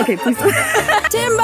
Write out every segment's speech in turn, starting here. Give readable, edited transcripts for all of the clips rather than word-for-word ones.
Okay, please. Timber!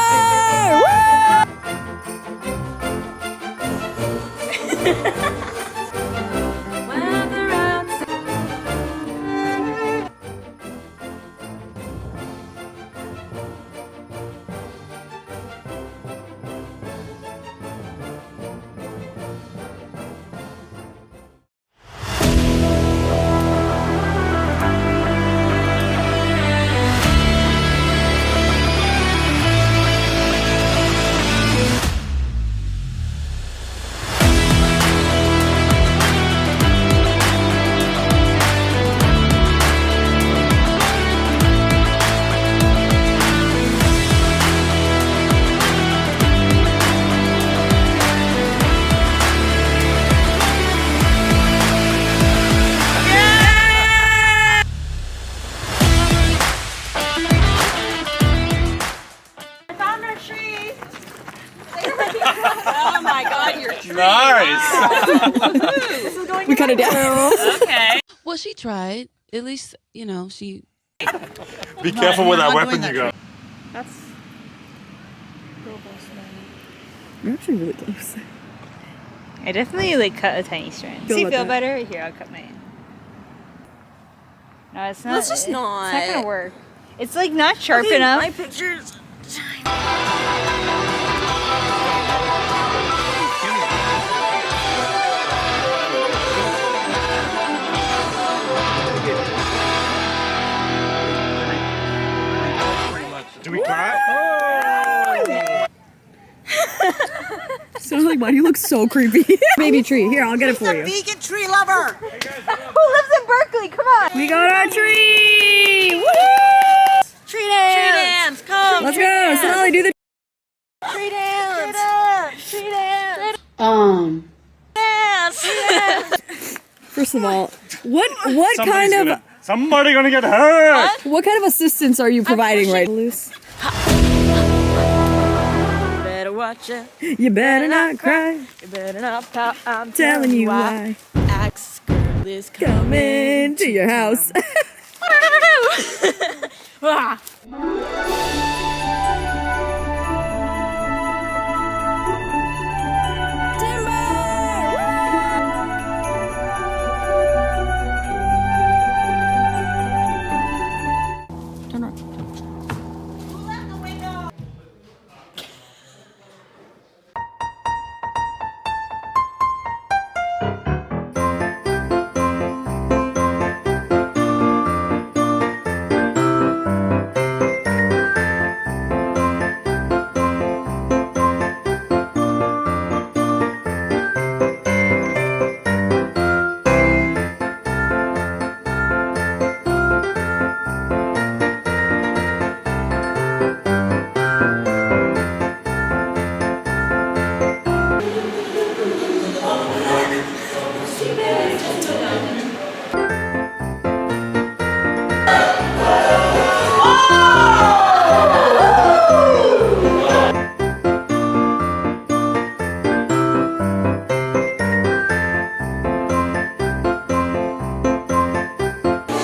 Oh my god, you're Nice! We cut it down. okay. Well, she tried. At least, you know, she... Be careful with that weapon you got. That's... You're actually really close. I definitely like cut a tiny strand. Does it feel better? Here, I'll cut mine. No, it's not. Let's just not. It's not gonna work. It's like not sharp enough. My pictures... Do we clap? Sounds like, why do you look so creepy? Baby tree. Here, I'll get it for you. Vegan tree lover! Who lives in Berkeley? Come on. We got our tree! Woo! Tree dance! Come! Let's go! Sonali, do the Tree dance! Tree dance! Dance! First of all, what Somebody gonna get hurt! what kind of assistance are you providing right loose? Better watch it. You better not cry. You better not pout. I'm Telling you why. Axe girl is Come into your house. Turn around.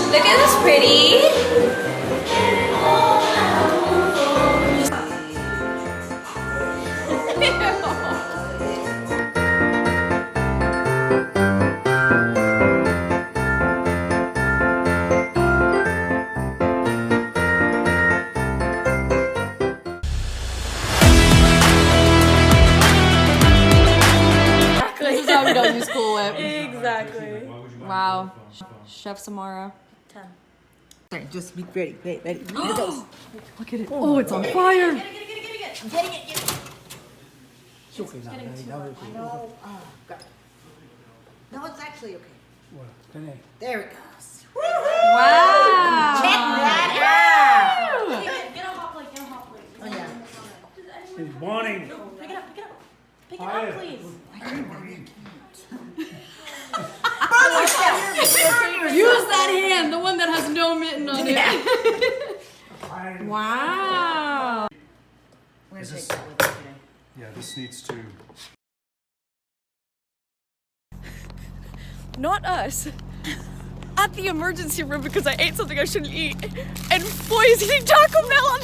Look at this pretty. This is how we don't use Cool Whip. Exactly. Wow. Chef Samara. 10. Sorry, just be ready. Ready. Here it goes. Look at it. Oh, it's on fire. Get it. I'm getting it. No, it's actually okay. There it goes. Wow. Check that out. Get on hot plate. Oh, yeah. He's wanting. Pick it up. Pick it up, please. Use that hand, the one that has no mitten on it. Wow. Is this, yeah, this needs to... Not us. At the emergency room because I ate something I shouldn't eat. And boy is eating Taco Bell on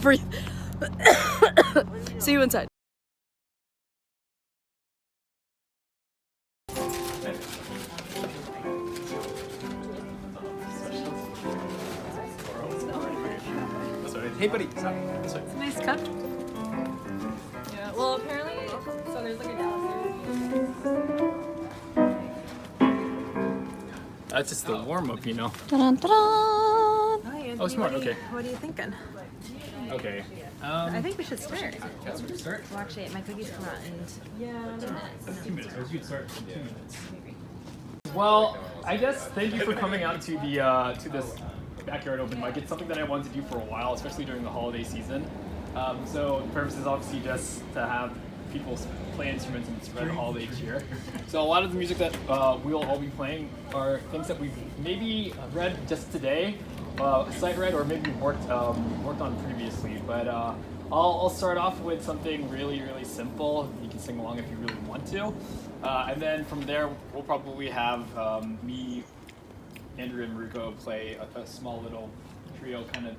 Breathe. See you inside. Hey, buddy. It's a nice cup. Yeah, well, apparently, so there's like a That's just the warm-up, you know. Oh, smart, okay. What are you thinking? Okay. I think we should start. That's where we start. Well, actually, my cookies come out in 2 minutes. 2 minutes. Or you could start in 2 minutes. Well, I guess thank you for coming out to the to this backyard open mic. It's something that I wanted to do for a while, especially during the holiday season. So the purpose is obviously just to have people play instruments and spread the holiday cheer. So a lot of the music that we'll all be playing are things that we've maybe read just today, sight read, or maybe worked on previously. But I'll start off with something really simple. You can sing along if you really want to, and then from there we'll probably have me, Andrew, and Ruko play a small little trio kind of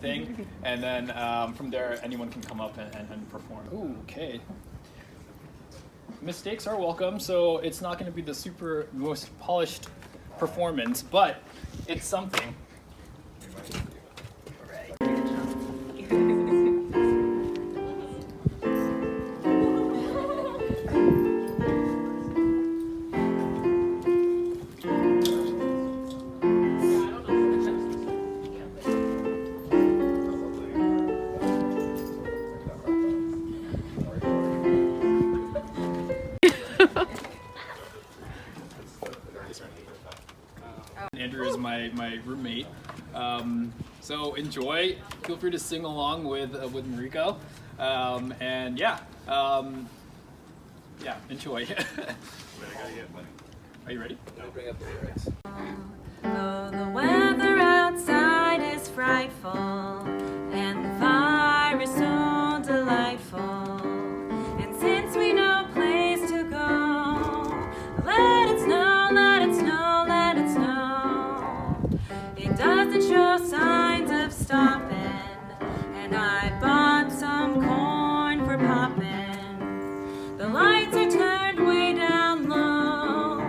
thing, and then from there anyone can come up and perform. Ooh, okay. Mistakes are welcome, so it's not going to be the most polished performance, but it's something. Andrew is my roommate, so enjoy. Feel free to sing along with Mariko, and yeah, enjoy. Are you ready? Bring up the lyrics. Though the weather outside is frightful and the fire is so delightful, and since we know place to go, let it snow, let it snow, let it snow. It doesn't show signs of stopping, and I bought some corn for popping. The lights are turned way down low.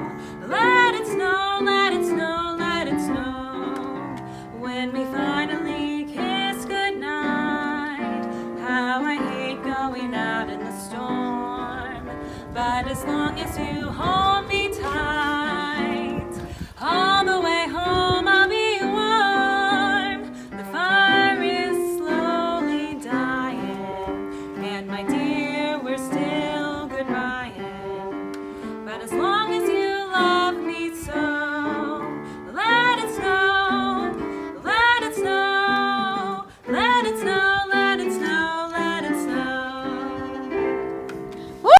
Let it snow, let it snow, let it snow. When we finally kiss goodnight, how I hate going out in the storm. But as long as you hold me tight, all the way home I'll be warm. The fire is slowly dying, and my dear, we're still goodbying. But as long as you love me so, let it snow, let it snow, let it snow, let it snow, let it snow. Woo!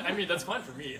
I mean, that's fine for me.